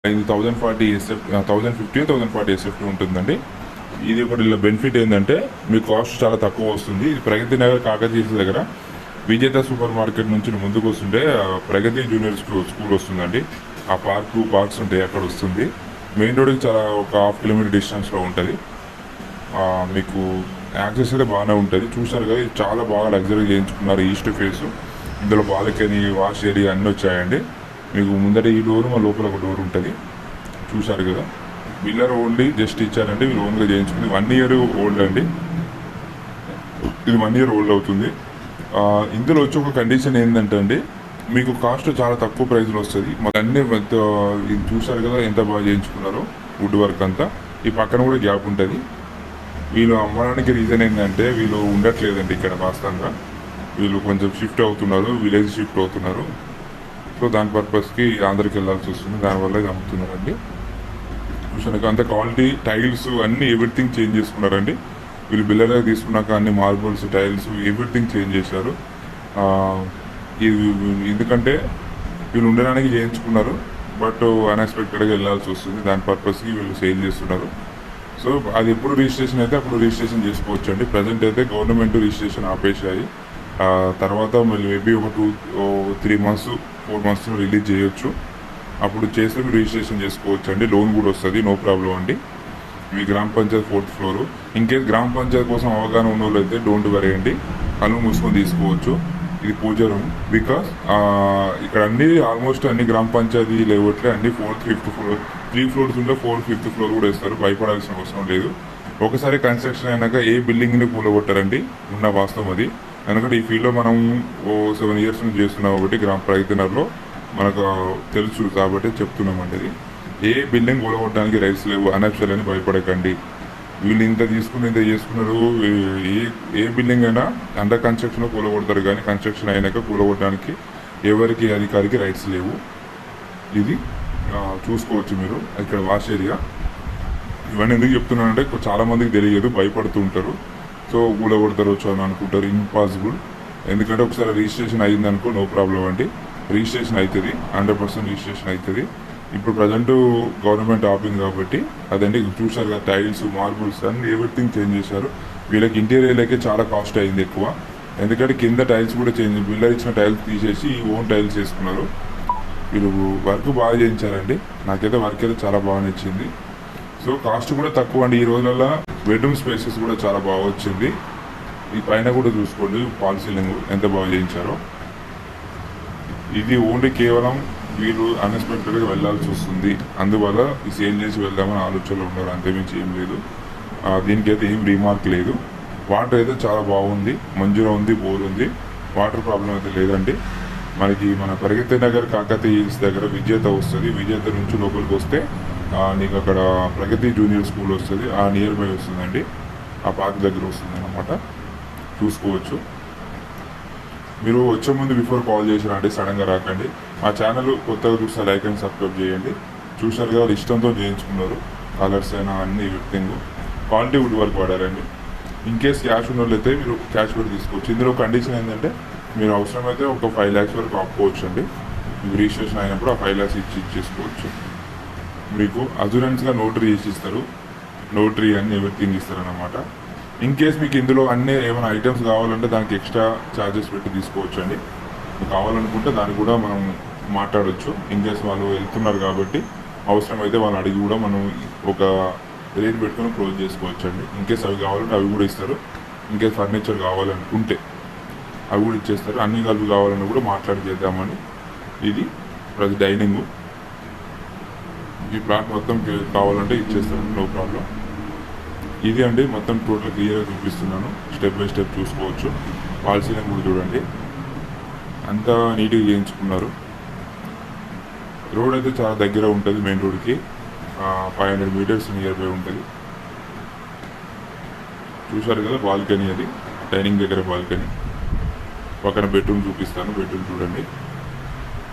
ఇది 1040 SF 1050 1040 SFT ఉంటుందండి. ఇది ఒకటి బెనిఫిట్ ఏంటంటే మీకు కాస్ట్ చాలా తక్కువ వస్తుంది. ఇది ప్రగతి నగర్ కాకతీయ దగ్గర విజేత సూపర్ మార్కెట్ నుంచి ముందుకు వస్తుంటే ప్రగతి జూనియర్ స్కూల్ వస్తుందండి. ఆ పార్క్స్ ఉంటాయి, అక్కడ వస్తుంది. మెయిన్ రోడ్కి చాలా ఒక 1/2 కిలోమీటర్ డిస్టెన్స్లో ఉంటుంది. మీకు యాక్సెస్ అయితే బాగానే ఉంటుంది. చూసారు కదా, ఇది చాలా బాగా లగ్జరీ చేయించుకున్నారు. ఈస్ట్ ఫేస్, ఇందులో బాల్కనీ, వాష్ ఏరియా అన్నీ వచ్చాయండి. మీకు ముందర ఈ డోర్, మా లోపల ఒక డోర్ ఉంటుంది. చూసారు కదా, బిల్లర్ ఓన్లీ జస్ట్ ఇచ్చారండి, మీరు ఓన్గా చేయించుకుంది. 1 ఇయర్ ఓల్డ్ అండి, ఇది 1 ఇయర్ ఓల్డ్ అవుతుంది. ఇందులో వచ్చి ఒక కండిషన్ ఏంటంటే అండి, మీకు కాస్ట్ చాలా తక్కువ ప్రైస్లో వస్తుంది. మాకు అన్నీ చూసారు కదా ఎంత బాగా చేయించుకున్నారో, వుడ్ వర్క్ అంతా. ఈ పక్కన కూడా గ్యాప్ ఉంటుంది. వీళ్ళు అమ్మడానికి రీజన్ ఏంటంటే వీళ్ళు ఉండట్లేదండి ఇక్కడ వాస్తవంగా. వీళ్ళు కొంచెం షిఫ్ట్ అవుతున్నారు, విలేజ్ షిఫ్ట్ అవుతున్నారు. సో దాని పర్పస్కి ఆంధ్రకి వెళ్ళాల్సి వస్తుంది, దానివల్ల ఇది అమ్ముతున్నారండి. చూసాక అంత క్వాలిటీ, టైల్స్ అన్నీ ఎవ్రీథింగ్ చేంజ్ చేసుకున్నారండి. వీళ్ళు బిల్లర్గా తీసుకున్నాక అన్ని మార్బుల్స్, టైల్స్ ఎవ్రీథింగ్ చేంజ్ చేశారు. ఇది ఎందుకంటే వీళ్ళు ఉండడానికి చేయించుకున్నారు, బట్ అన్ఎక్స్పెక్టెడ్గా వెళ్ళాల్సి వస్తుంది. దాని పర్పస్కి వీళ్ళు సేల్ చేస్తున్నారు. సో అది ఎప్పుడు రిజిస్ట్రేషన్ అయితే అప్పుడు రిజిస్ట్రేషన్ చేసుకోవచ్చు అండి. ప్రజెంట్ అయితే గవర్నమెంట్ రిజిస్ట్రేషన్ ఆపేసాయి. తర్వాత మళ్ళీ మేబీ ఒక 3 months 4 months రిలీజ్ చేయొచ్చు. అప్పుడు చేస్తే మీరు రిజిస్ట్రేషన్ చేసుకోవచ్చు అండి. లోన్ కూడా వస్తుంది, నో ప్రాబ్లం అండి. మీ గ్రామ పంచాయతీ 4th floor. ఇన్కేస్ గ్రామ పంచాయతీ కోసం అవగాహన ఉన్న వాళ్ళు అయితే డోంట్ వరీ అండి, కళ్ళు మూసుకొని తీసుకోవచ్చు. ఇది పూజ రూమ్. బికాస్ ఇక్కడ అన్ని ఆల్మోస్ట్ అన్ని గ్రామ పంచాయతీ లేవట్లే అన్ని 4th 5th floor 3 floors ఉంటే 4th 5th floor కూడా వేస్తారు. భయపడాల్సిన అవసరం లేదు. ఒకసారి కన్స్ట్రక్షన్ అయినాక ఏ బిల్డింగ్ని కూలగొట్టారండి, ఉన్న వాస్తవం అది. ఎందుకంటే ఈ ఫీల్డ్లో మనం 7 years నుంచి చేస్తున్నాం కాబట్టి ప్రగతి నగర్లో మనకు తెలుసు కాబట్టి చెప్తున్నామండి. అది ఏ బిల్డింగ్ కూలగొట్టడానికి రైట్స్ లేవు. అనఫిషియల్ అని భయపడకండి. వీళ్ళు ఇంత తీసుకుని ఇంత చేసుకున్నారు. ఏ బిల్డింగ్ అయినా అండర్ కన్స్ట్రక్షన్ కూలగొడతారు, కానీ కన్స్ట్రక్షన్ అయినాక కూలగొట్టడానికి ఎవరికి అధికారికి రైట్స్ లేవు. ఇది చూసుకోవచ్చు మీరు. ఇక్కడ వాష్ ఏరియా. ఇవన్నీ ఎందుకు చెప్తున్నానంటే చాలామందికి తెలియదు, భయపడుతూ ఉంటారు. సో కూలగొడతారు అని అనుకుంటారు. ఇంపాసిబుల్. ఎందుకంటే ఒకసారి రిజిస్ట్రేషన్ అయ్యిందనుకో నో ప్రాబ్లం అండి, రిజిస్ట్రేషన్ అవుతుంది, 100% రిజిస్ట్రేషన్ అవుతుంది. ఇప్పుడు ప్రజెంట్ గవర్నమెంట్ ఆపింది కాబట్టి అదండి. చూసారు కదా, టైల్స్, మార్బుల్స్ అన్ని ఎవ్రీథింగ్ చేంజ్ చేశారు. వీళ్ళకి ఇంటీరియర్లకే చాలా కాస్ట్ అయింది ఎక్కువ. ఎందుకంటే కింద టైల్స్ కూడా చేంజ్, బిల్లర్ ఇచ్చిన టైల్స్ తీసేసి ఓన్ టైల్స్ చేసుకున్నారు. వీళ్ళు వర్క్ బాగా చేయించారండి. నాకైతే వర్క్ అయితే చాలా బాగా నచ్చింది. సో కాస్ట్ కూడా తక్కువ అండి. ఈ రోజులలో బెడ్రూమ్ స్పేసెస్ కూడా చాలా బాగా వచ్చింది. ఈ పైన కూడా చూసుకోండి, ఫాల్ సీలింగ్ ఎంత బాగా చేయించారో. ఇది ఓన్లీ కేవలం వీళ్ళు అన్ఎక్స్పెక్టెడ్గా వెళ్ళాల్సి వస్తుంది, అందువల్ల ఈ సేల్ చేసి వెళ్దామని ఆలోచనలో ఉన్నారు, అంతేమించి ఏం లేదు. దీనికైతే ఏం రీమార్క్ లేదు. వాటర్ అయితే చాలా బాగుంది, మంజూరా ఉంది, బోర్ ఉంది. వాటర్ ప్రాబ్లం అయితే లేదండి. మనకి మన ప్రగతి నగర్ కాకతీయ దగ్గర విజేత వస్తుంది. విజేత నుంచి లోపలికి వస్తే నీకు అక్కడ ప్రగతి జూనియర్ స్కూల్ వస్తుంది, ఆ నియర్ బై వస్తుందండి. ఆ పార్క్ దగ్గర వస్తుంది అన్నమాట. చూసుకోవచ్చు. మీరు వచ్చే ముందు బిఫోర్ కాల్ చేసినా అంటే సడన్గా రాకండి. మా ఛానల్ కొత్తగా చూస్తే లైక్ అండ్ సబ్స్క్రైబ్ చేయండి. చూసారు కదా, ఇష్టంతో చేయించుకున్నారు. కలర్స్ అయినా అన్ని ఎవ్రీథింగ్ క్వాలిటీ వుడ్ వర్క్ వాడారండి. ఇన్ కేస్ క్యాష్ ఉన్న వాళ్ళు అయితే మీరు క్యాష్ పెట్టి తీసుకోవచ్చు. ఇందులో కండిషన్ ఏంటంటే మీరు అవసరమైతే ఒక 5 lakhs వరకు ఆపుకోవచ్చు అండి. మీకు రిజిస్ట్రేషన్ అయినప్పుడు ఆ 5 lakhs ఇచ్చేసుకోవచ్చు. మీకు అజూరెన్స్గా నోటరీ చేసి ఇస్తారు, నోటరీ అన్ని ఎవ్రీథింగ్ ఇస్తారన్నమాట. ఇన్ కేస్ మీకు ఇందులో అన్ని ఏమైనా ఐటమ్స్ కావాలంటే దానికి ఎక్స్ట్రా ఛార్జెస్ పెట్టి తీసుకోవచ్చు అండి. కావాలనుకుంటే దాన్ని కూడా మనం మాట్లాడవచ్చు. ఇన్ కేస్ వాళ్ళు వెళ్తున్నారు కాబట్టి అవసరమైతే వాళ్ళని అడిగి కూడా మనం ఒక రేట్ పెట్టుకొని క్లోజ్ చేసుకోవచ్చు అండి. ఇన్ కేస్ అవి కావాలంటే అవి కూడా ఇస్తారు. ఇన్ కేస్ ఫర్నిచర్ కావాలనుకుంటే అవి కూడా ఇచ్చేస్తారు. అన్ని కలిపి కావాలని కూడా మాట్లాడి చేద్దామని. ఇది ప్రతి డైనింగ్. ఈ ప్లాట్ మొత్తం కావాలంటే ఇచ్చేస్తాను, నో ప్రాబ్లం. ఇది అండి మొత్తం టోటల్ క్లియర్గా చూపిస్తున్నాను. స్టెప్ బై స్టెప్ చూసుకోవచ్చు. వాల్ సీలింగ్ కూడా చూడండి, అంతా నీట్గా చేయించుకున్నారు. రోడ్ అయితే చాలా దగ్గర ఉంటుంది, మెయిన్ రోడ్కి 500 meters నియర్ బై ఉంటుంది. చూసారు కదా బాల్కనీ, అది డైనింగ్ దగ్గర బాల్కనీ. పక్కన బెడ్రూమ్ చూపిస్తాను, బెడ్రూమ్ చూడండి.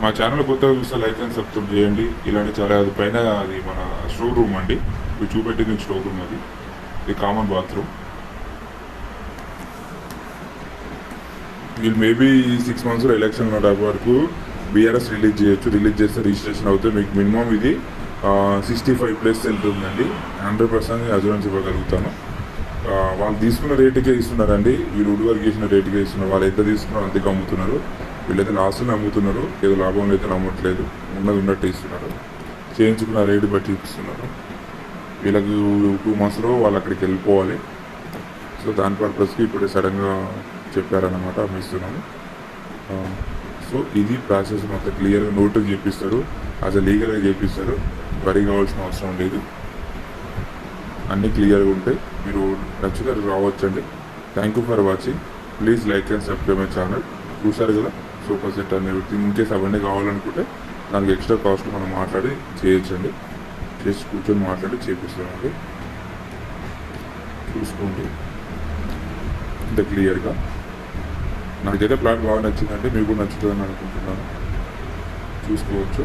మా ఛానల్ కొత్తగా చూస్తే లైక్ అండ్ సబ్స్క్రైబ్ చేయండి. ఇలాంటి చాలా అది పైన అది మన స్టోర్ రూమ్ అండి, మీరు చూపెట్టింది స్టోర్ రూమ్. అది ఇది కామన్ బాత్రూమ్. వీళ్ళు మేబీ 6 months ఎలక్షన్ ఉన్న వరకు బీఆర్ఎస్ రిలీజ్ చేయొచ్చు. రిలీజ్ చేస్తే రిజిస్ట్రేషన్ అవుతుంది. మీకు మినిమం ఇది 65+ వెళ్తుందండి. 100% అజూరెన్స్ ఇవ్వగలుగుతాను. వాళ్ళు తీసుకున్న రేటుకే ఇస్తున్నారండి. వీళ్ళు వుడ్ వర్క్ చేసిన రేటుకే ఇస్తున్నారు. వాళ్ళు ఎంత తీసుకున్నారో అంతకే అమ్ముతున్నారు. వీళ్ళైతే లాస్ట్లోనే అమ్ముతున్నారు. ఏదో లాభంలో అయితే అమ్మట్లేదు. ఉన్నది ఉన్నట్టు ఇస్తున్నారు. చేయించుకున్న రేటు బట్టి ఇస్తున్నారు. వీళ్ళకి 2 monthsలో వాళ్ళు అక్కడికి వెళ్ళిపోవాలి. సో దాని పర్పస్కి ఇప్పుడు సడన్గా చెప్పారన్నమాట, అమ్మిస్తున్నాము. సో ఇది ప్రాసెస్ మొత్తం క్లియర్గా నోటు చేపిస్తారు. అసలు లీగల్గా చేపిస్తారు. వరి కావాల్సిన అవసరం లేదు. అన్నీ క్లియర్గా ఉంటాయి. మీరు నచ్చితే రావచ్చండి. Thank you for watching. Please like and subscribe my channel. చూసారు కదా సోఫా సెట్ అనేది. ఇన్కేస్ అవన్నీ కావాలనుకుంటే దానికి ఎక్స్ట్రా కాస్ట్ మనం మాట్లాడి చేయొచ్చండి. చేసి కూర్చొని మాట్లాడి చేపిస్తామండి. చూసుకోండి ఇంత క్లియర్గా. నాకైతే ప్లాట్ బాగా నచ్చిందంటే మీకు కూడా నచ్చుతుందని అనుకుంటున్నాను. చూసుకోవచ్చు.